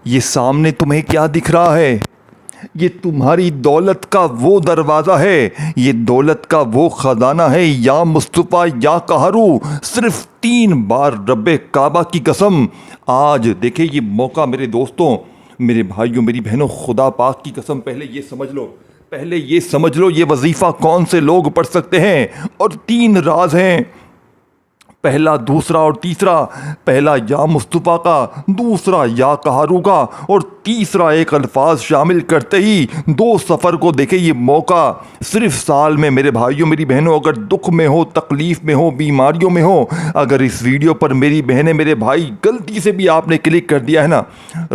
یہ سامنے تمہیں کیا دکھ رہا ہے؟ یہ تمہاری دولت کا وہ دروازہ ہے، یہ دولت کا وہ خزانہ ہے۔ یا مصطفیٰ یا قہرو، صرف 3 بار رب کعبہ کی قسم۔ آج دیکھیں یہ موقع میرے دوستوں، میرے بھائیوں، میری بہنوں، خدا پاک کی قسم پہلے یہ سمجھ لو یہ وظیفہ کون سے لوگ پڑھ سکتے ہیں۔ اور 3 راز ہیں، پہلا، دوسرا اور تیسرا۔ پہلا یا مصطفیٰ کا، دوسرا یا قہرو کا، اور تیسرا ایک الفاظ شامل کرتے ہی 2 سفر کو دیکھیں یہ موقع صرف سال میں میرے بھائیوں، میری بہنوں، اگر دکھ میں ہو، تکلیف میں ہو، بیماریوں میں ہو، اگر اس ویڈیو پر میری بہنیں، میرے بھائی غلطی سے بھی آپ نے کلک کر دیا ہے نا،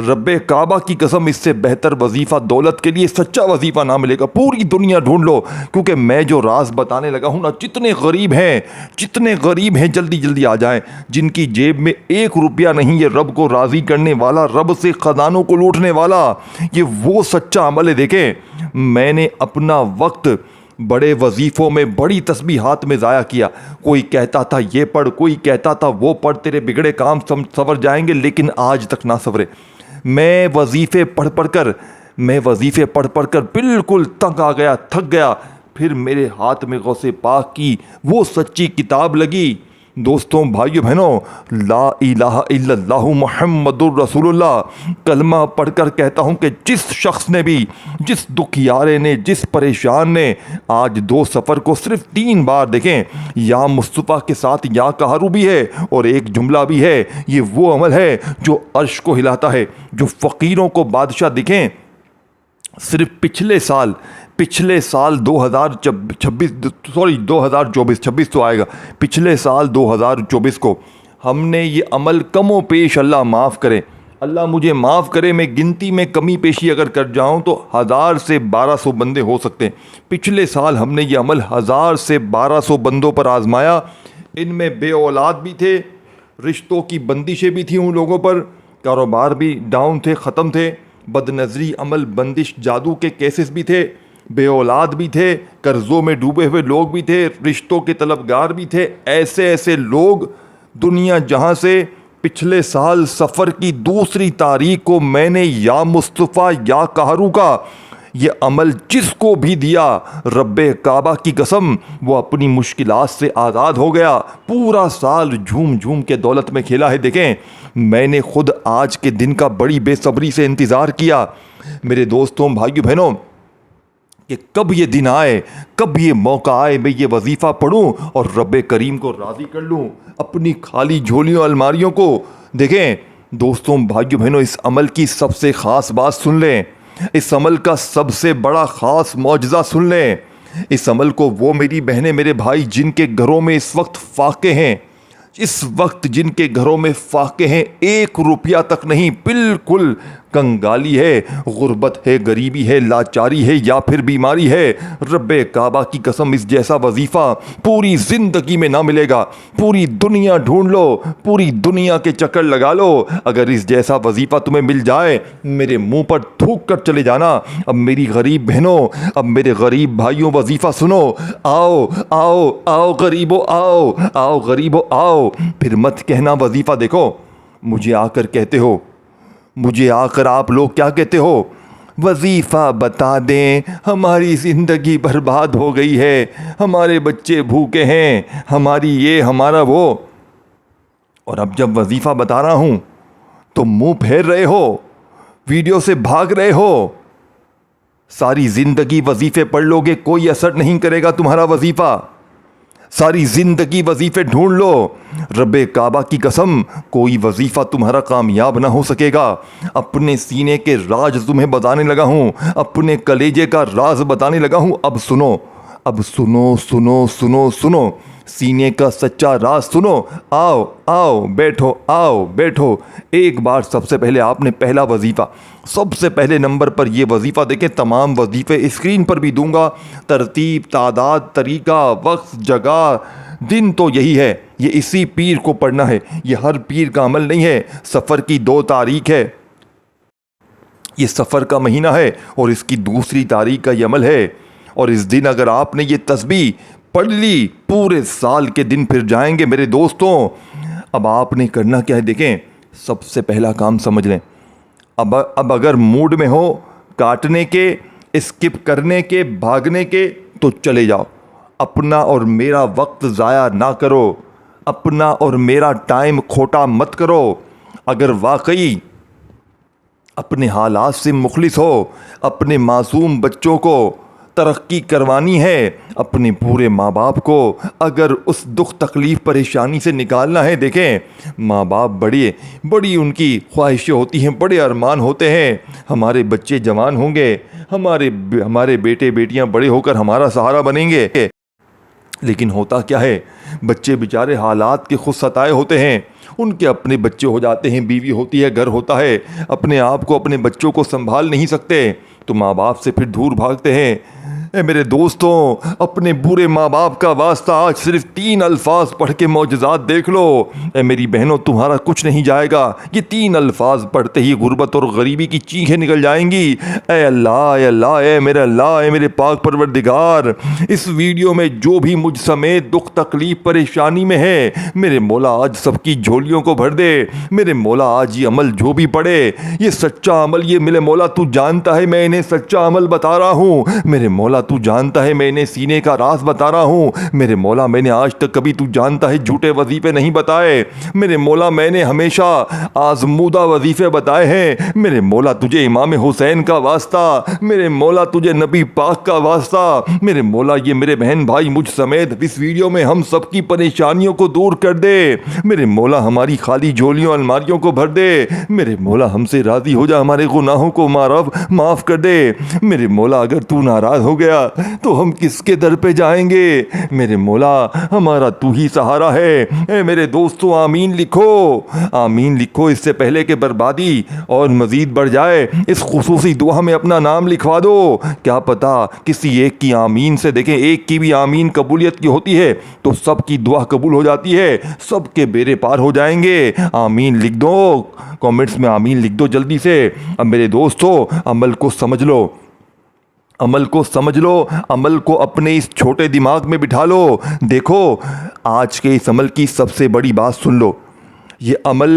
رب کعبہ کی قسم اس سے بہتر وظیفہ دولت کے لیے سچا وظیفہ نہ ملے گا۔ پوری دنیا ڈھونڈ لو، کیونکہ میں جو راز بتانے لگا ہوں نا، جتنے غریب ہیں جلدی آ جائیں، جن کی جیب میں 1 روپیہ نہیں، یہ رب کو راضی کرنے والا، رب سے خزانوں کو لوٹنے والا، یہ وہ سچا عمل ہے۔ دیکھیں میں نے اپنا وقت بڑے وظیفوں میں، بڑی تسبیحات میں ضائع کیا۔ کوئی کہتا تھا یہ پڑھ، کوئی کہتا تھا وہ پڑھ، تیرے بگڑے کام سنور جائیں گے، لیکن آج تک نہ سنورے۔ میں وظیفے پڑھ پڑھ کر بالکل تنگ آ گیا، تھک گیا۔ پھر میرے ہاتھ میں غوث پاک کی وہ سچی کتاب لگی۔ دوستوں، بھائیو، بہنوں، لا الہ الا اللہ محمد الرسول اللہ کلمہ پڑھ کر کہتا ہوں کہ جس شخص نے بھی، جس دکھیارے نے، جس پریشان نے آج 2 سفر کو صرف 3 بار دیکھیں، یا مصطفیٰ کے ساتھ یا قہرو بھی ہے اور ایک جملہ بھی ہے، یہ وہ عمل ہے جو عرش کو ہلاتا ہے، جو فقیروں کو بادشاہ دکھیں۔ صرف پچھلے سال 2024 تو آئے گا، پچھلے سال 2024 کو ہم نے یہ عمل کم و پیش، اللہ معاف کرے، اللہ مجھے معاف کرے، میں گنتی میں کمی پیشی اگر کر جاؤں تو 1000 سے 1200 بندے ہو سکتے ہیں۔ پچھلے سال ہم نے یہ عمل 1000 سے 1200 بندوں پر آزمایا۔ ان میں بے اولاد بھی تھے، رشتوں کی بندشیں بھی تھیں ان لوگوں پر، کاروبار بھی ڈاؤن تھے، ختم تھے، بد نظری، عمل، بندش، جادو کے کیسز بھی تھے، بے اولاد بھی تھے، قرضوں میں ڈوبے ہوئے لوگ بھی تھے، رشتوں کے طلبگار بھی تھے۔ ایسے لوگ دنیا جہاں سے پچھلے سال سفر کی 2 تاریخ کو میں نے یا مصطفیٰ یا قہرو کا یہ عمل جس کو بھی دیا، رب کعبہ کی قسم وہ اپنی مشکلات سے آزاد ہو گیا۔ پورا سال جھوم کے دولت میں کھیلا ہے۔ دیکھیں میں نے خود آج کے دن کا بڑی بے صبری سے انتظار کیا میرے دوستوں، بھائیو، بہنوں، کہ کب یہ دن آئے، کب یہ موقع آئے، میں یہ وظیفہ پڑھوں اور رب کریم کو راضی کر لوں، اپنی خالی جھولیوں، الماریوں کو۔ دیکھیں دوستوں، بھائیو، بہنوں، اس عمل کی سب سے خاص بات سن لیں، اس عمل کا سب سے بڑا خاص معجزہ سن لیں۔ اس عمل کو وہ میری بہنیں، میرے بھائی جن کے گھروں میں اس وقت فاقے ہیں، جن کے گھروں میں فاقے ہیں، 1 روپیہ تک نہیں، بالکل کنگالی ہے، غربت ہے، غریبی ہے، لاچاری ہے، یا پھر بیماری ہے، رب کعبہ کی قسم اس جیسا وظیفہ پوری زندگی میں نہ ملے گا۔ پوری دنیا ڈھونڈ لو، پوری دنیا کے چکر لگا لو، اگر اس جیسا وظیفہ تمہیں مل جائے میرے منہ پر تھوک کر چلے جانا۔ اب میری غریب بہنوں، اب میرے غریب بھائیوں، وظیفہ سنو، آؤ غریبو، آؤ غریبو، آؤ۔ پھر مت کہنا وظیفہ دیکھو، مجھے آ کر کہتے ہو، مجھے آ کر آپ لوگ کیا کہتے ہو، وظیفہ بتا دیں، ہماری زندگی برباد ہو گئی ہے، ہمارے بچے بھوکے ہیں، ہماری یہ، ہمارا وہ۔ اور اب جب وظیفہ بتا رہا ہوں تو منہ پھیر رہے ہو، ویڈیو سے بھاگ رہے ہو۔ ساری زندگی وظیفے پڑھ لو گے، کوئی اثر نہیں کرے گا تمہارا وظیفہ۔ ساری زندگی وظیفے ڈھونڈ لو، رب کعبہ کی قسم کوئی وظیفہ تمہارا کامیاب نہ ہو سکے گا۔ اپنے سینے کے راز تمہیں بتانے لگا ہوں، اپنے کلیجے کا راز بتانے لگا ہوں۔ اب سنو، سینے کا سچا راز سنو۔ آؤ بیٹھو۔ ایک بار سب سے پہلے آپ نے پہلا وظیفہ، سب سے پہلے نمبر پر یہ وظیفہ دیکھیں، تمام وظیفے اسکرین پر بھی دوں گا، ترتیب، تعداد، طریقہ، وقت، جگہ، دن تو یہی ہے، یہ اسی پیر کو پڑھنا ہے، یہ ہر پیر کا عمل نہیں ہے۔ سفر کی 2 تاریخ ہے، یہ سفر کا مہینہ ہے، اور اس کی 2 تاریخ کا یہ عمل ہے، اور اس دن اگر آپ نے یہ تسبیح پڑھ لی، پورے سال کے دن پھر جائیں گے میرے دوستوں۔ اب آپ نے کرنا کیا ہے، دیکھیں سب سے پہلا کام سمجھ لیں، اب اگر موڈ میں ہو کاٹنے کے، اسکپ کرنے کے، بھاگنے کے، تو چلے جاؤ۔ اپنا اور میرا وقت ضائع نہ کرو، اپنا اور میرا ٹائم کھوٹا مت کرو۔ اگر واقعی اپنے حالات سے مخلص ہو، اپنے معصوم بچوں کو ترقی کروانی ہے، اپنے پورے ماں باپ کو اگر اس دکھ تکلیف پریشانی سے نکالنا ہے، دیکھیں ماں باپ بڑی ان کی خواہشیں ہوتی ہیں، بڑے ارمان ہوتے ہیں، ہمارے بچے جوان ہوں گے، ہمارے بیٹے بیٹیاں بڑے ہو کر ہمارا سہارا بنیں گے۔ لیکن ہوتا کیا ہے، بچے بیچارے حالات کے خود ستائے ہوتے ہیں، ان کے اپنے بچے ہو جاتے ہیں، بیوی ہوتی ہے، گھر ہوتا ہے، اپنے آپ کو اپنے بچوں کو سنبھال نہیں سکتے تو ماں باپ سے پھر دور بھاگتے ہیں۔ اے میرے دوستوں، اپنے برے ماں باپ کا واسطہ آج صرف 3 الفاظ پڑھ کے معجزات دیکھ لو۔ اے میری بہنوں، تمہارا کچھ نہیں جائے گا، یہ 3 الفاظ پڑھتے ہی غربت اور غریبی کی چیخیں نکل جائیں گی۔ اے اللہ، اے اللہ، اے میرے اللہ، اے میرے پاک پروردگار، اس ویڈیو میں جو بھی مجھ سمیت دکھ تکلیف پریشانی میں ہے، میرے مولا آج سب کی جھولیوں کو بھر دے۔ میرے مولا آج یہ عمل جو بھی پڑے، یہ سچا عمل، یہ میرے مولا تو جانتا ہے میں انہیں سچا عمل بتا رہا ہوں۔ میرے مولا تو جانتا ہے میں انہیں سینے کا راز بتا رہا ہوں۔ میرے مولا میں نے آج تک کبھی تو جانتا ہے جھوٹے وظیفے نہیں بتائے۔ میرے مولا میں نے ہمیشہ آزمودہ وظیفے بتائے ہیں۔ میرے مولا تجھے امام حسین کا واسطہ، میرے مولا تجھے نبی پاک کا واسطہ، میرے مولا یہ میرے بہن بھائی مجھ سمیت اس ویڈیو میں ہم سب کی پریشانیوں کو دور کر دے۔ میرے مولا ہماری خالی جھولیوں الماریوں کو بھر دے۔ میرے مولا ہم سے راضی ہو جا، ہمارے گناہوں کو معاف کر دے۔ میرے مولا اگر تو ناراض ہو گیا تو ہم کس کے در پہ جائیں گے؟ میرے مولا ہمارا تو ہی سہارا ہے۔ اے میرے دوستو، آمین لکھو، آمین لکھو، اس سے پہلے کہ بربادی اور مزید بڑھ جائے اس خصوصی دعا میں اپنا نام لکھوا دو۔ کیا پتا کسی ایک کی آمین سے، دیکھیں ایک کی بھی آمین قبولیت کی ہوتی ہے تو سب کی دعا قبول ہو جاتی ہے، سب کے بیڑے پار ہو جائیں گے۔ آمین لکھ دو، کامنٹس میں آمین لکھ دو جلدی سے۔ اب میرے دوستو، عمل کو سمجھ لو، عمل کو سمجھ لو، عمل کو اپنے اس چھوٹے دماغ میں بٹھا لو۔ دیکھو آج کے اس عمل کی سب سے بڑی بات سن لو، یہ عمل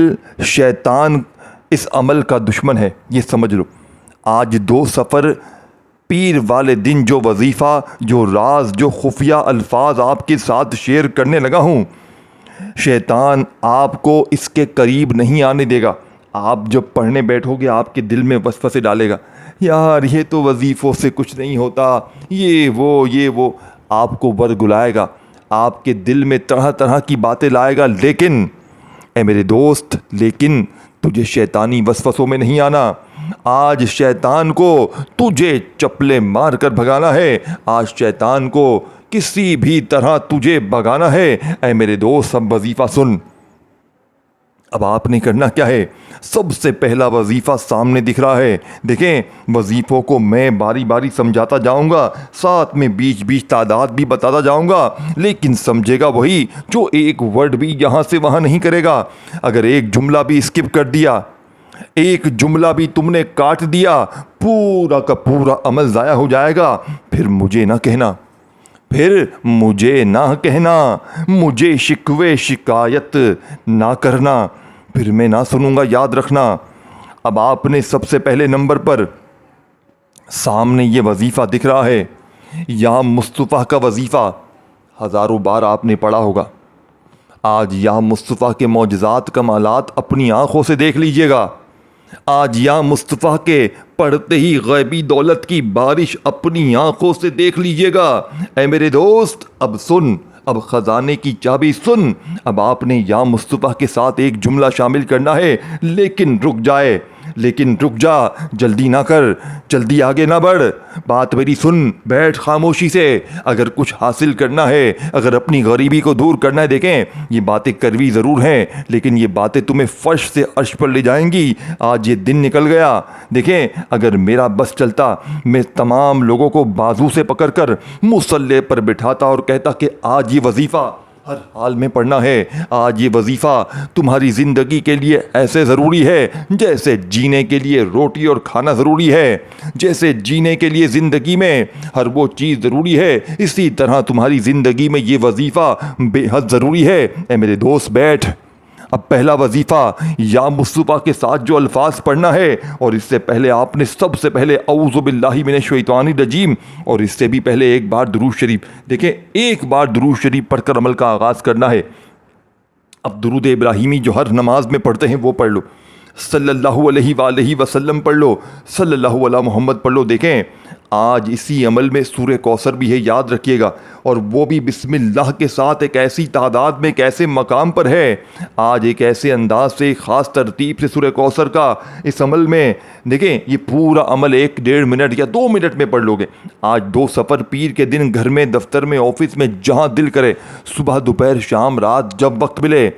شیطان اس عمل کا دشمن ہے، یہ سمجھ لو۔ آج 2 سفر پیر والے دن جو وظیفہ، جو راز، جو خفیہ الفاظ آپ کے ساتھ شیئر کرنے لگا ہوں، شیطان آپ کو اس کے قریب نہیں آنے دے گا۔ آپ جب پڑھنے بیٹھو گے آپ کے دل میں وسوسے ڈالے گا، یار یہ تو وظیفوں سے کچھ نہیں ہوتا، یہ وہ آپ کو ورگلائے گا، آپ کے دل میں طرح طرح کی باتیں لائے گا۔ لیکن اے میرے دوست، لیکن تجھے شیطانی وسوسوں میں نہیں آنا۔ آج شیطان کو تجھے چپلے مار کر بھگانا ہے، آج شیطان کو کسی بھی طرح تجھے بھگانا ہے۔ اے میرے دوست، اب وظیفہ سن۔ اب آپ نے کرنا کیا ہے؟ سب سے پہلا وظیفہ سامنے دکھ رہا ہے، دیکھیں وظیفوں کو میں باری باری سمجھاتا جاؤں گا، ساتھ میں بیچ تعداد بھی بتاتا جاؤں گا، لیکن سمجھے گا وہی جو ایک ورڈ بھی یہاں سے وہاں نہیں کرے گا۔ اگر ایک جملہ بھی اسکپ کر دیا، ایک جملہ بھی تم نے کاٹ دیا، پورا کا پورا عمل ضائع ہو جائے گا۔ پھر مجھے نہ کہنا، مجھے شکوے شکایت نہ کرنا، پھر میں نہ سنوں گا، یاد رکھنا۔ اب آپ نے سب سے پہلے نمبر پر سامنے یہ وظیفہ دکھ رہا ہے، یا مصطفیٰ کا وظیفہ، ہزاروں بار آپ نے پڑھا ہوگا۔ آج یا مصطفیٰ کے معجزات کمالات اپنی آنکھوں سے دیکھ لیجئے گا۔ آج یا مصطفیٰ کے پڑھتے ہی غیبی دولت کی بارش اپنی آنکھوں سے دیکھ لیجئے گا۔ اے میرے دوست، اب سن، اب خزانے کی چابی سن۔ اب آپ نے یا مصطفیٰ کے ساتھ ایک جملہ شامل کرنا ہے، لیکن رک جا، جلدی نہ کر، جلدی آگے نہ بڑھ، بات میری سن، بیٹھ خاموشی سے۔ اگر کچھ حاصل کرنا ہے، اگر اپنی غریبی کو دور کرنا ہے، دیکھیں یہ باتیں کروی ضرور ہیں، لیکن یہ باتیں تمہیں فرش سے عرش پر لے جائیں گی۔ آج یہ دن نکل گیا، دیکھیں اگر میرا بس چلتا، میں تمام لوگوں کو بازو سے پکڑ کر مصلی پر بٹھاتا اور کہتا کہ آج یہ وظیفہ ہر حال میں پڑھنا ہے۔ آج یہ وظیفہ تمہاری زندگی کے لیے ایسے ضروری ہے جیسے جینے کے لیے روٹی اور کھانا ضروری ہے، جیسے جینے کے لیے زندگی میں ہر وہ چیز ضروری ہے، اسی طرح تمہاری زندگی میں یہ وظیفہ بے حد ضروری ہے۔ اے میرے دوست بیٹھ، اب پہلا وظیفہ یا مصطفیٰ کے ساتھ جو الفاظ پڑھنا ہے، اور اس سے پہلے آپ نے سب سے پہلے اعوذ باللہ من الشیطان الرجیم، اور اس سے بھی پہلے ایک بار درود شریف، دیکھیں ایک بار درود شریف پڑھ کر عمل کا آغاز کرنا ہے۔ اب درود ابراہیمی جو ہر نماز میں پڑھتے ہیں وہ پڑھ لو، صلی اللہ علیہ وآلہ وسلم پڑھ لو، صلی اللہ علیہ محمد پڑھ لو۔ دیکھیں آج اسی عمل میں سورہ کوثر بھی ہے، یاد رکھیے گا، اور وہ بھی بسم اللہ کے ساتھ ایک ایسی تعداد میں، ایک ایسے مقام پر ہے۔ آج ایک ایسے انداز سے، ایک خاص ترتیب سے سورہ کوثر کا اس عمل میں، دیکھیں یہ پورا عمل 1-1.5 منٹ یا 2 منٹ میں پڑھ لو گے۔ آج 2 سفر پیر کے دن گھر میں، دفتر میں، آفس میں، جہاں دل کرے، صبح دوپہر شام رات جب وقت ملے،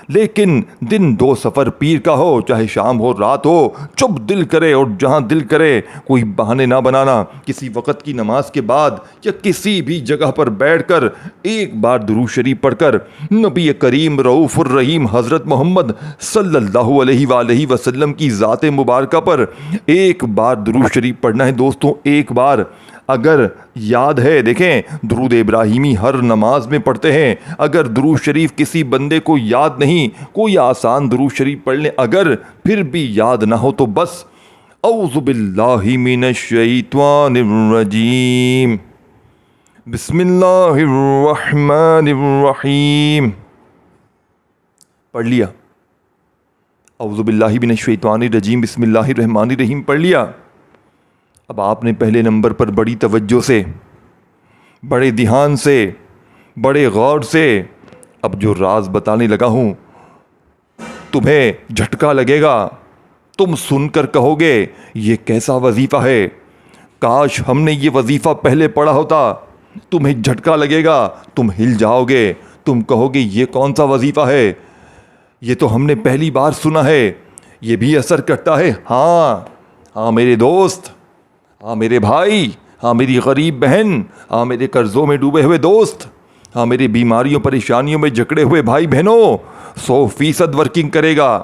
لیکن دن 2 سفر پیر کا ہو، چاہے شام ہو رات ہو، جب دل کرے اور جہاں دل کرے، کوئی بہانے نہ بنانا۔ کسی وقت کی نماز کے بعد یا کسی بھی جگہ پر بیٹھ کر ایک بار درود شریف پڑھ کر نبی کریم رؤوف الرحیم حضرت محمد صلی اللہ علیہ وآلہ وسلم کی ذات مبارکہ پر ایک بار درود شریف پڑھنا ہے دوستوں، ایک بار۔ اگر یاد ہے، دیکھیں درود ابراہیمی ہر نماز میں پڑھتے ہیں، اگر درود شریف کسی بندے کو یاد نہیں، کوئی آسان درود شریف پڑھ لیں، اگر پھر بھی یاد نہ ہو تو بس اعوذ باللہ من الشیطان الرجیم، بسم اللہ الرحمن الرحیم پڑھ لیا، اعوذ باللہ من الشیطان الرجیم بسم اللہ الرحمن الرحیم پڑھ لیا۔ اب آپ نے پہلے نمبر پر بڑی توجہ سے، بڑے دھیان سے، بڑے غور سے، اب جو راز بتانے لگا ہوں تمہیں جھٹکا لگے گا، تم سن کر کہو گے یہ کیسا وظیفہ ہے، کاش ہم نے یہ وظیفہ پہلے پڑھا ہوتا۔ تمہیں جھٹکا لگے گا، تم ہل جاؤ گے، تم کہو گے یہ کون سا وظیفہ ہے، یہ تو ہم نے پہلی بار سنا ہے، یہ بھی اثر کرتا ہے۔ ہاں میرے دوست، ہاں میرے بھائی، ہاں میری غریب بہن، ہاں میرے قرضوں میں ڈوبے ہوئے دوست، ہاں میرے بیماریوں پریشانیوں میں جکڑے ہوئے بھائی بہنوں، 100% ورکنگ کرے گا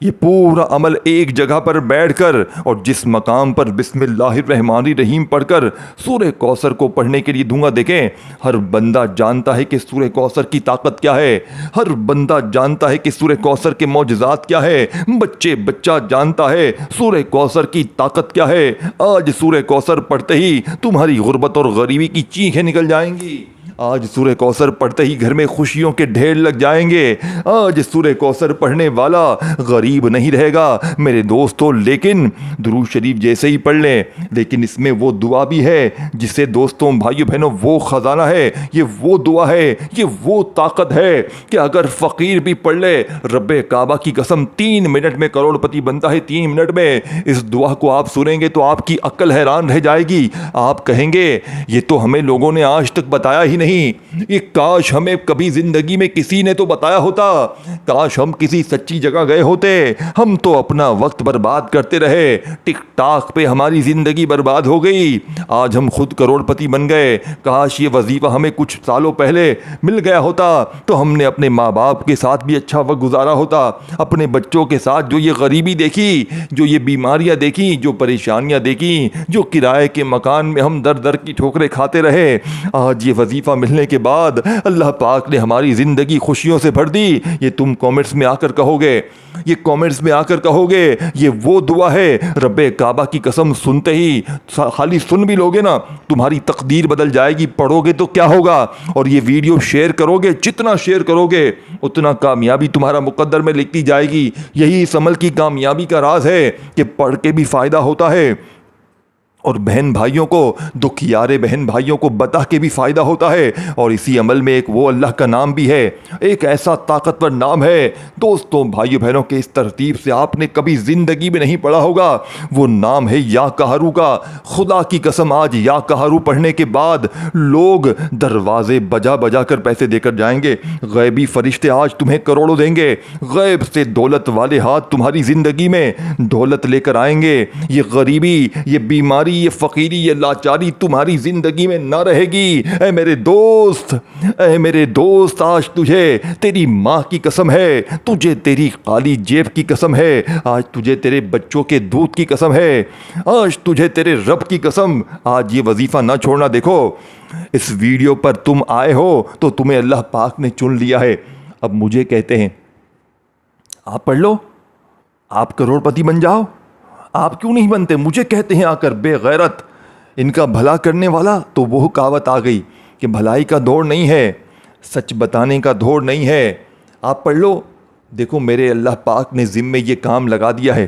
یہ پورا عمل ایک جگہ پر بیٹھ کر، اور جس مقام پر بسم اللہ الرحمن الرحیم پڑھ کر سورہ کوثر کو پڑھنے کے لیے دوں گا۔ دیکھیں ہر بندہ جانتا ہے کہ سورہ کوثر کی طاقت کیا ہے، ہر بندہ جانتا ہے کہ سورہ کوثر کے معجزات کیا ہے، بچہ جانتا ہے سورہ کوثر کی طاقت کیا ہے۔ آج سورہ کوثر پڑھتے ہی تمہاری غربت اور غریبی کی چیخیں نکل جائیں گی، آج سورہ کوثر پڑھتے ہی گھر میں خوشیوں کے ڈھیر لگ جائیں گے، آج سورہ کوثر پڑھنے والا غریب نہیں رہے گا میرے دوستو۔ لیکن درود شریف جیسے ہی پڑھ لیں، لیکن اس میں وہ دعا بھی ہے جسے دوستوں بھائیو بہنوں وہ خزانہ ہے، یہ وہ دعا ہے، یہ وہ طاقت ہے کہ اگر فقیر بھی پڑھ لے، رب کعبہ کی قسم 3 منٹ میں کروڑ پتی بنتا ہے۔ 3 منٹ میں اس دعا کو آپ سنیں گے تو آپ کی عقل حیران رہ جائے گی، آپ کہیں گے یہ تو ہمیں لوگوں نے آج تک بتایا ہی نہیں، یہ کاش ہمیں کبھی زندگی میں کسی نے تو بتایا ہوتا، کاش ہم کسی سچی جگہ گئے ہوتے، ہم تو اپنا وقت برباد کرتے رہے، ٹک ٹاک پہ ہماری زندگی برباد ہو گئی، آج ہم خود کروڑ پتی بن گئے۔ کاش یہ وظیفہ ہمیں کچھ سالوں پہلے مل گیا ہوتا تو ہم نے اپنے ماں باپ کے ساتھ بھی اچھا وقت گزارا ہوتا، اپنے بچوں کے ساتھ جو یہ غریبی دیکھی، جو یہ بیماریاں دیکھی، جو پریشانیاں دیکھی، جو کرائے کے مکان میں ہم در در کی ٹھوکریں کھاتے رہے، آج یہ وظیفہ ملنے کے بعد اللہ پاک نے ہماری زندگی خوشیوں سے بھر دی۔ یہ تم کامنٹس میں آ کر کہو گے، یہ کامنٹس میں آ کر کہو گے یہ وہ دعا ہے، رب کعبہ کی قسم سنتے ہی خالی سن بھی لوگے نا تمہاری تقدیر بدل جائے گی، پڑھو گے تو کیا ہوگا، اور یہ ویڈیو شیئر کرو گے، جتنا شیئر کرو گے اتنا کامیابی تمہارا مقدر میں لکھتی جائے گی۔ یہی اس عمل کی کامیابی کا راز ہے کہ پڑھ کے بھی فائدہ ہوتا ہے، اور بہن بھائیوں کو، دکھیارے بہن بھائیوں کو بتا کے بھی فائدہ ہوتا ہے، اور اسی عمل میں ایک وہ اللہ کا نام بھی ہے، ایک ایسا طاقتور نام ہے دوستوں بھائیوں بہنوں کے اس ترتیب سے آپ نے کبھی زندگی میں نہیں پڑھا ہوگا، وہ نام ہے یا قہرو کا۔ خدا کی قسم آج یا قہرو پڑھنے کے بعد لوگ دروازے بجا بجا کر پیسے دے کر جائیں گے، غیبی فرشتے آج تمہیں کروڑوں دیں گے، غیب سے دولت والے ہاتھ تمہاری زندگی میں دولت لے کر آئیں گے، یہ غریبی، یہ بیماری، یہ فقیری، یہ لاچاری تمہاری زندگی میں نہ رہے گی۔ اے میرے دوست، اے میرے دوست، آج تجھے تیری ماں کی قسم ہے، تجھے تیری خالی جیب کی قسم ہے، آج تجھے تیرے بچوں کے دودھ کی قسم ہے، آج تجھے تیرے رب کی قسم، آج یہ وظیفہ نہ چھوڑنا۔ دیکھو اس ویڈیو پر تم آئے ہو تو تمہیں اللہ پاک نے چن لیا ہے۔ اب مجھے کہتے ہیں آپ پڑھ لو, آپ کروڑپتی بن جاؤ, آپ کیوں نہیں بنتے؟ مجھے کہتے ہیں آ کر بے غیرت, ان کا بھلا کرنے والا. تو وہ کہاوت آ گئی کہ بھلائی کا دور نہیں ہے, سچ بتانے کا دور نہیں ہے. آپ پڑھ لو. دیکھو میرے اللہ پاک نے ذمے یہ کام لگا دیا ہے,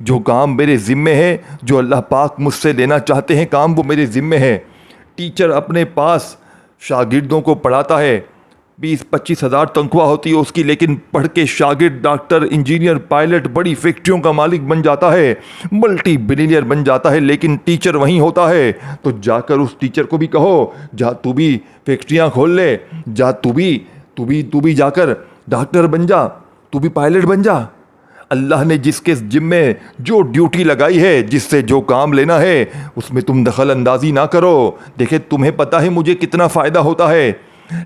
جو کام میرے ذمے ہے, جو اللہ پاک مجھ سے لینا چاہتے ہیں کام, وہ میرے ذمے ہے. ٹیچر اپنے پاس شاگردوں کو پڑھاتا ہے, 20-25 ہزار تنخواہ ہوتی ہے اس کی, لیکن پڑھ کے شاگرد ڈاکٹر, انجینئر, پائلٹ, بڑی فیکٹریوں کا مالک بن جاتا ہے, ملٹی بلینئر بن جاتا ہے, لیکن ٹیچر وہیں ہوتا ہے. تو جا کر اس ٹیچر کو بھی کہو, جا تو بھی فیکٹریاں کھول لے, جا تو بھی جا کر ڈاکٹر بن جا, تو بھی پائلٹ بن جا. اللہ نے جس کے ذمے جو ڈیوٹی لگائی ہے, جس سے جو کام لینا ہے, اس میں تم دخل اندازی نہ کرو. دیکھیں تمہیں پتہ ہے مجھے کتنا فائدہ ہوتا ہے,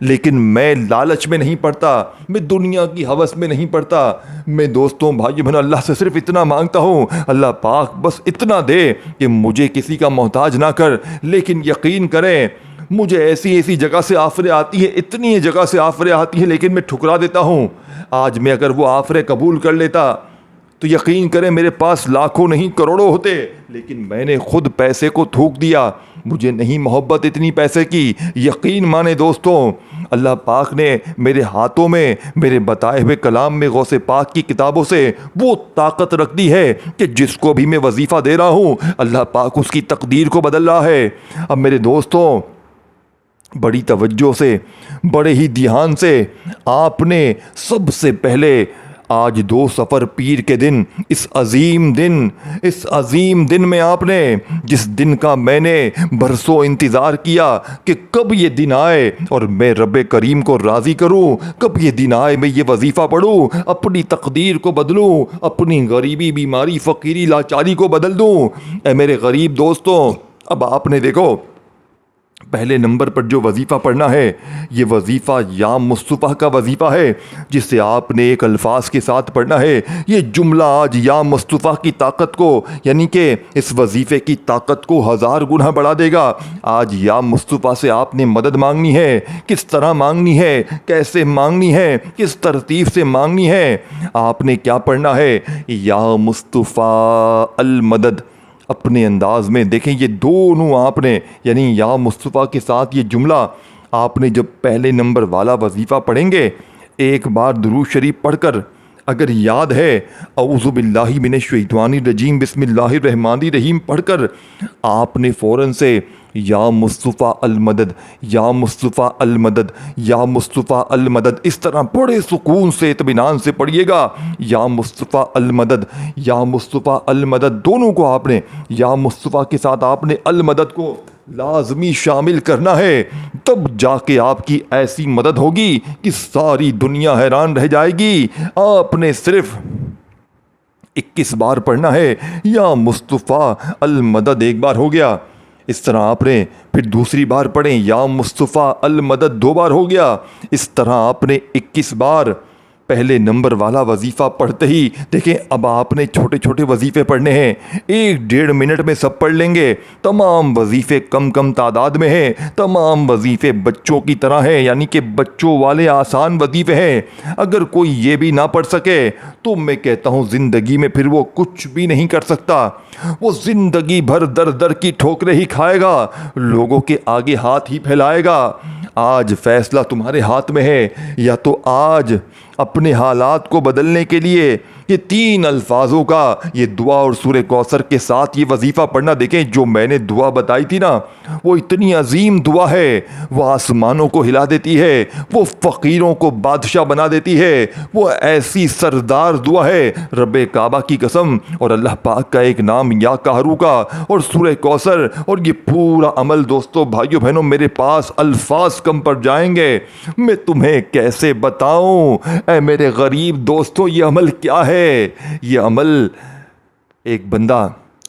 لیکن میں لالچ میں نہیں پڑتا, میں دنیا کی ہوس میں نہیں پڑتا. میں دوستوں بھائیو بہنوں اللہ سے صرف اتنا مانگتا ہوں, اللہ پاک بس اتنا دے کہ مجھے کسی کا محتاج نہ کر. لیکن یقین کریں مجھے ایسی جگہ سے آفریں آتی ہیں, اتنی جگہ سے آفریں آتی ہیں, لیکن میں ٹھکرا دیتا ہوں. آج میں اگر وہ آفریں قبول کر لیتا تو یقین کریں میرے پاس لاکھوں نہیں کروڑوں ہوتے, لیکن میں نے خود پیسے کو تھوک دیا. مجھے نہیں محبت اتنی پیسے کی. یقین مانے دوستوں, اللہ پاک نے میرے ہاتھوں میں, میرے بتائے ہوئے کلام میں, غوث پاک کی کتابوں سے وہ طاقت رکھ دی ہے کہ جس کو بھی میں وظیفہ دے رہا ہوں, اللہ پاک اس کی تقدیر کو بدل رہا ہے. اب میرے دوستوں بڑی توجہ سے, بڑے ہی دھیان سے, آپ نے سب سے پہلے آج 2 صفر پیر کے دن, اس عظیم دن میں آپ نے, جس دن کا میں نے برسوں انتظار کیا کہ کب یہ دن آئے اور میں رب کریم کو راضی کروں, کب یہ دن آئے میں یہ وظیفہ پڑھوں, اپنی تقدیر کو بدلوں, اپنی غریبی, بیماری, فقیری, لاچاری کو بدل دوں. اے میرے غریب دوستوں, اب آپ نے دیکھو پہلے نمبر پر جو وظیفہ پڑھنا ہے, یہ وظیفہ یا مصطفیٰ کا وظیفہ ہے, جس سے آپ نے ایک الفاظ کے ساتھ پڑھنا ہے. یہ جملہ آج یا مصطفیٰ کی طاقت کو, یعنی کہ اس وظیفے کی طاقت کو 1000 گنا بڑھا دے گا. آج یا مصطفیٰ سے آپ نے مدد مانگنی ہے. کس طرح مانگنی ہے, کیسے مانگنی ہے, کس ترتیب سے مانگنی ہے؟ آپ نے کیا پڑھنا ہے؟ یا مصطفیٰ المدد. اپنے انداز میں دیکھیں یہ دونوں آپ نے, یعنی یا مصطفیٰ کے ساتھ یہ جملہ آپ نے جب پہلے نمبر والا وظیفہ پڑھیں گے, ایک بار درود شریف پڑھ کر اگر یاد ہے اعوذ باللہ من الشیطان الرجیم بسم اللہ الرحمن الرحیم پڑھ کر آپ نے فوراً سے یا مصطفیٰ المدد, یا مصطفیٰ المدد, یا مصطفیٰ المدد, اس طرح بڑے سکون سے, اطمینان سے پڑھیے گا. یا مصطفیٰ المدد, یا مصطفیٰ المدد, دونوں کو آپ نے, یا مصطفیٰ کے ساتھ آپ نے المدد کو لازمی شامل کرنا ہے. تب جا کے آپ کی ایسی مدد ہوگی کہ ساری دنیا حیران رہ جائے گی. آپ نے صرف 21 بار پڑھنا ہے یا مصطفیٰ المدد, ایک بار ہو گیا. اس طرح آپ نے پھر دوسری بار پڑھیں یا مصطفیٰ المدد, 2 بار ہو گیا. اس طرح آپ نے 21 بار پہلے نمبر والا وظیفہ پڑھتے ہی دیکھیں اب آپ نے چھوٹے چھوٹے وظیفے پڑھنے ہیں. 1-1.5 منٹ میں سب پڑھ لیں گے. تمام وظیفے کم تعداد میں ہیں, تمام وظیفے بچوں کی طرح ہیں, یعنی کہ بچوں والے آسان وظیفے ہیں. اگر کوئی یہ بھی نہ پڑھ سکے تو میں کہتا ہوں زندگی میں پھر وہ کچھ بھی نہیں کر سکتا. وہ زندگی بھر در کی ٹھوکریں ہی کھائے گا, لوگوں کے آگے ہاتھ ہی پھیلائے گا. آج فیصلہ تمہارے ہاتھ میں ہے. یا تو آج اپنے حالات کو بدلنے کے لیے یہ 3 الفاظوں کا یہ دعا اور سورہ کوثر کے ساتھ یہ وظیفہ پڑھنا. دیکھیں جو میں نے دعا بتائی تھی نا, وہ اتنی عظیم دعا ہے, وہ آسمانوں کو ہلا دیتی ہے, وہ فقیروں کو بادشاہ بنا دیتی ہے, وہ ایسی سردار دعا ہے رب کعبہ کی قسم, اور اللہ پاک کا ایک نام یا قہرو کا, اور سورہ کوثر, اور یہ پورا عمل. دوستو بھائیو بہنوں میرے پاس الفاظ کم پڑ جائیں گے, میں تمہیں کیسے بتاؤں. اے میرے غریب دوستو یہ عمل کیا ہے؟ یہ عمل ایک بندہ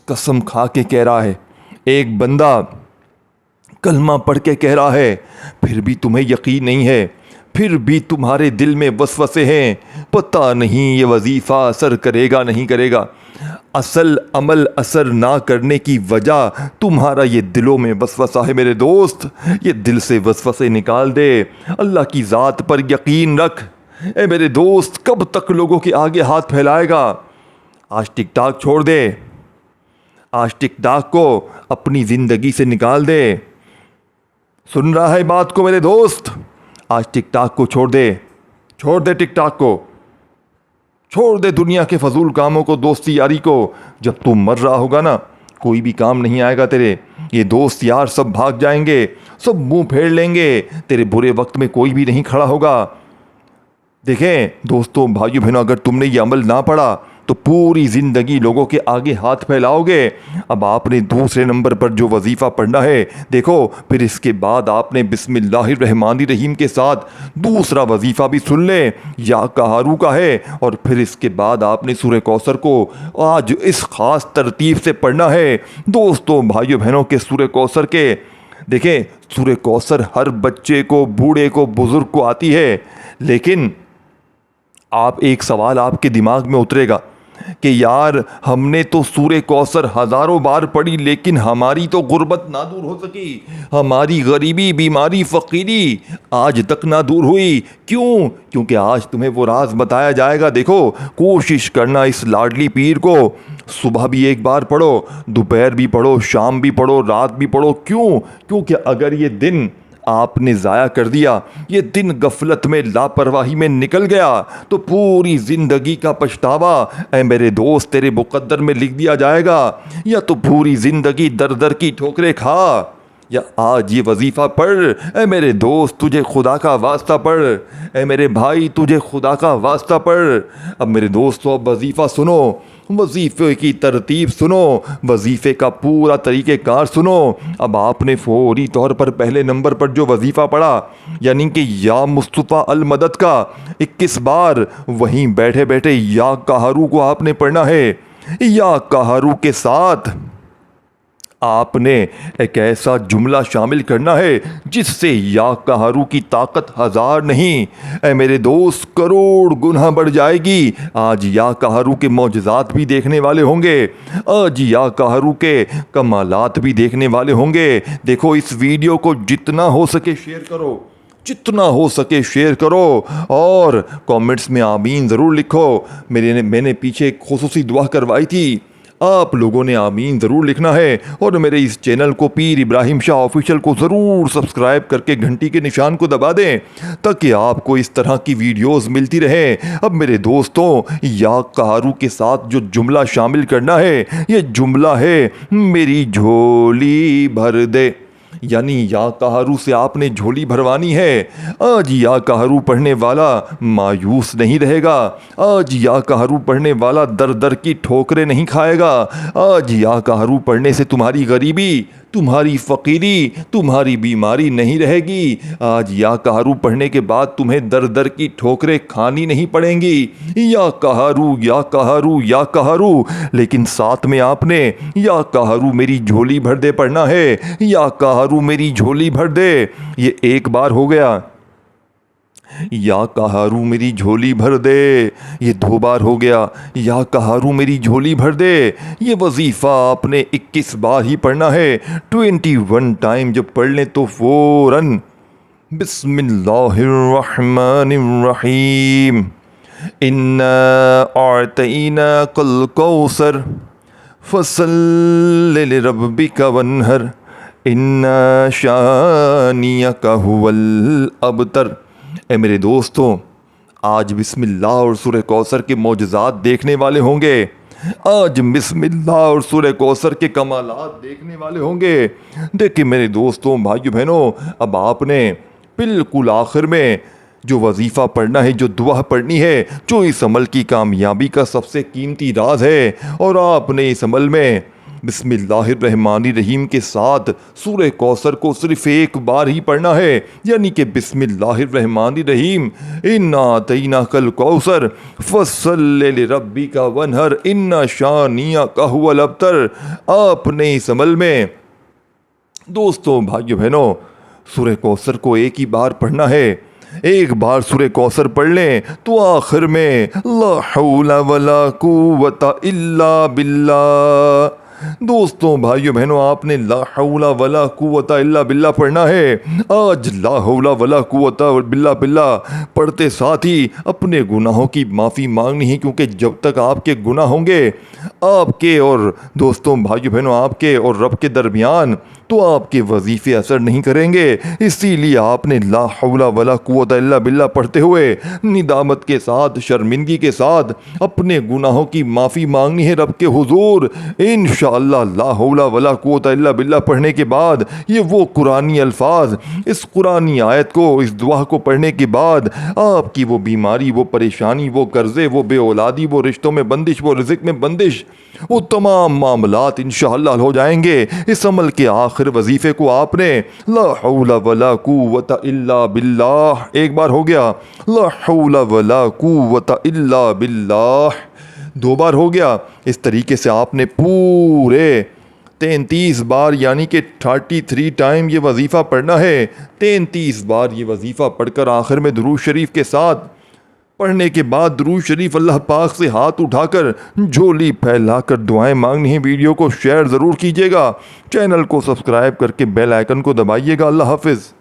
قسم کھا کے کہہ رہا ہے, ایک بندہ کلمہ پڑھ کے کہہ رہا ہے, پھر بھی تمہیں یقین نہیں ہے, پھر بھی تمہارے دل میں وسوسے ہیں. پتہ نہیں یہ وظیفہ اثر کرے گا نہیں کرے گا. اصل عمل اثر نہ کرنے کی وجہ تمہارا یہ دلوں میں وسوسہ ہے. میرے دوست یہ دل سے وسوسے نکال دے, اللہ کی ذات پر یقین رکھ. اے میرے دوست کب تک لوگوں کے آگے ہاتھ پھیلائے گا؟ آج ٹک ٹاک چھوڑ دے، آج ٹک ٹاک کو اپنی زندگی سے نکال دے۔ سن رہا ہے بات کو میرے دوست؟ آج ٹک ٹاک کو چھوڑ دے، چھوڑ دے ٹک ٹاک کو، چھوڑ دے دنیا کے فضول کاموں کو، دوستی یاری کو۔ جب تم مر رہا ہوگا نا، کوئی بھی کام نہیں آئے گا تیرے، یہ دوست یار سب بھاگ جائیں گے، سب منہ پھیر لیں گے، تیرے برے وقت میں کوئی بھی نہیں کھڑا ہوگا۔ دیکھیں دوستوں، بھائیو بہنوں، اگر تم نے یہ عمل نہ پڑھا تو پوری زندگی لوگوں کے آگے ہاتھ پھیلاؤ گے۔ اب آپ نے دوسرے نمبر پر جو وظیفہ پڑھنا ہے، دیکھو پھر اس کے بعد آپ نے بسم اللہ الرحمن الرحیم کے ساتھ دوسرا وظیفہ بھی سن لیں، یا کہارو کا ہے، اور پھر اس کے بعد آپ نے سورہ کوثر کو آج اس خاص ترتیب سے پڑھنا ہے۔ دوستوں، بھائیو بہنوں، کے سورہ کوثر کے دیکھیں، سورہ کوثر ہر بچے کو، بوڑھے کو، بزرگ کو آتی ہے، لیکن آپ ایک سوال آپ کے دماغ میں اترے گا کہ یار ہم نے تو سورہ کوثر ہزاروں بار پڑھی، لیکن ہماری تو غربت نہ دور ہو سکی، ہماری غریبی، بیماری، فقیری آج تک نہ دور ہوئی۔ کیوں؟ کیونکہ آج تمہیں وہ راز بتایا جائے گا۔ دیکھو، کوشش کرنا اس لاڈلی پیر کو صبح بھی ایک بار پڑھو، دوپہر بھی پڑھو، شام بھی پڑھو، رات بھی پڑھو۔ کیوں؟ کیونکہ اگر یہ دن آپ نے ضائع کر دیا، یہ دن غفلت میں، لاپرواہی میں نکل گیا، تو پوری زندگی کا پچھتاوا اے میرے دوست تیرے مقدر میں لکھ دیا جائے گا، یا تو پوری زندگی در در کی ٹھوکریں کھا، یا آج یہ وظیفہ پڑھ۔ اے میرے دوست تجھے خدا کا واسطہ پڑھ، اے میرے بھائی تجھے خدا کا واسطہ پڑھ۔ اب میرے دوستو، اب وظیفہ سنو، وظیفے کی ترتیب سنو، وظیفے کا پورا طریقہ کار سنو۔ اب آپ نے فوری طور پر پہلے نمبر پر جو وظیفہ پڑھا، یعنی کہ یا مصطفیٰ المدد کا 21 بار، وہیں بیٹھے بیٹھے یا قہرو کو آپ نے پڑھنا ہے۔ یا قہرو کے ساتھ آپ نے ایک ایسا جملہ شامل کرنا ہے جس سے یا قہرو کی طاقت 1000 نہیں، اے میرے دوست کروڑ گنا بڑھ جائے گی۔ آج یا قہرو کے معجزات بھی دیکھنے والے ہوں گے، آج یا قہرو کے کمالات بھی دیکھنے والے ہوں گے۔ دیکھو اس ویڈیو کو جتنا ہو سکے شیئر کرو، جتنا ہو سکے شیئر کرو، اور کامنٹس میں آمین ضرور لکھو۔ میں نے پیچھے ایک خصوصی دعا کروائی تھی، آپ لوگوں نے آمین ضرور لکھنا ہے، اور میرے اس چینل کو پیر ابراہیم شاہ آفیشیل کو ضرور سبسکرائب کر کے گھنٹی کے نشان کو دبا دیں تاکہ آپ کو اس طرح کی ویڈیوز ملتی رہیں۔ اب میرے دوستوں، یا قہرو کے ساتھ جو جملہ شامل کرنا ہے، یہ جملہ ہے میری جھولی بھر دے، یعنی یا قہرو سے آپ نے جھولی بھروانی ہے۔ آج یا قہرو پڑھنے والا مایوس نہیں رہے گا، آج یا قہرو پڑھنے والا در در کی ٹھوکریں نہیں کھائے گا، آج یا قہرو پڑھنے سے تمہاری غریبی، تمہاری فقیری، تمہاری بیماری نہیں رہے گی۔ آج یا قہرو پڑھنے کے بعد تمہیں در در کی ٹھوکریں کھانی نہیں پڑیں گی۔ یا قہرو، یا قہرو، یا قہرو، لیکن ساتھ میں آپ نے یا قہرو میری جھولی بھر دے پڑھنا ہے۔ یا قہرو میری جھولی بھر دے، یہ ایک بار ہو گیا۔ یا قہرو میری جھولی بھر دے، یہ 2 بار ہو گیا۔ یا قہرو میری جھولی بھر دے، یہ وظیفہ آپ نے 21 بار ہی پڑھنا ہے۔ 21 ٹائم جب پڑھ لیں تو فوراً بسم اللہ الرحمن الرحیم، انا اعطیناک الکوثر فصل لربک وانحر، انا شانیک هو الابتر۔ اے میرے دوستوں، آج بسم اللہ اور سورہ کوثر کے معجزات دیکھنے والے ہوں گے، آج بسم اللہ اور سورہ کوثر کے کمالات دیکھنے والے ہوں گے۔ دیکھیں میرے دوستوں، بھائیو بہنوں، اب آپ نے بالکل آخر میں جو وظیفہ پڑھنا ہے، جو دعا پڑھنی ہے، جو اس عمل کی کامیابی کا سب سے قیمتی راز ہے، اور آپ نے اس عمل میں بسم اللہ الرحمن الرحیم کے ساتھ سورہ کوثر کو صرف ایک بار ہی پڑھنا ہے، یعنی کہ بسم اللہ الرحمن الرحیم، انا اعطیناک الکوثر فصل لربک وانحر، ان شانیک هو الابتر۔ آپ نے اس عمل میں دوستوں، بھائیو بہنوں، سورہ کوثر کو ایک ہی بار پڑھنا ہے۔ ایک بار سورہ کوثر پڑھ لیں تو آخر میں لا حول ولا قوت الا باللہ، دوستوں بھائیوں بہنوں، آپ نے لا حول ولا قوت الا باللہ پڑھنا ہے۔ آج لا حول ولا قوت الا باللہ پڑھتے ساتھ ہی اپنے گناہوں کی معافی مانگنی ہے، کیونکہ جب تک آپ کے گناہ ہوں گے آپ کے اور دوستوں بھائیوں بہنوں آپ کے اور رب کے درمیان، تو آپ کے وظیفے اثر نہیں کریں گے۔ اسی لیے آپ نے لا حول ولا قوت الا باللہ پڑھتے ہوئے ندامت کے ساتھ، شرمندگی کے ساتھ اپنے گناہوں کی معافی مانگنی ہے رب کے حضور۔ انشاءاللہ لا حول ولا قوت الا باللہ پڑھنے کے بعد یہ وہ قرآنی الفاظ، اس قرآنی آیت کو، اس دعا کو پڑھنے کے بعد آپ کی وہ بیماری، وہ پریشانی، وہ قرضے، وہ بے اولادی، وہ رشتوں میں بندش، وہ رزق میں بندش، وہ تمام معاملات انشاءاللہ حل ہو جائیں گے۔ اس عمل کے آخر وظیفے کو آپ نے لا حول ولا قوت الا باللہ ایک بار ہو گیا، لا حول ولا قوت الا باللہ 2 بار ہو گیا۔ اس طریقے سے آپ نے پورے 33 بار یعنی کہ 33 ٹائم یہ وظیفہ پڑھنا ہے۔ 33 بار یہ وظیفہ پڑھ کر آخر میں درود شریف کے ساتھ پڑھنے کے بعد درود شریف اللہ پاک سے ہاتھ اٹھا کر جھولی پھیلا کر دعائیں مانگنی ہیں۔ ویڈیو کو شیئر ضرور کیجیے گا، چینل کو سبسکرائب کر کے بیل آئیکن کو دبائیے گا۔ اللہ حافظ۔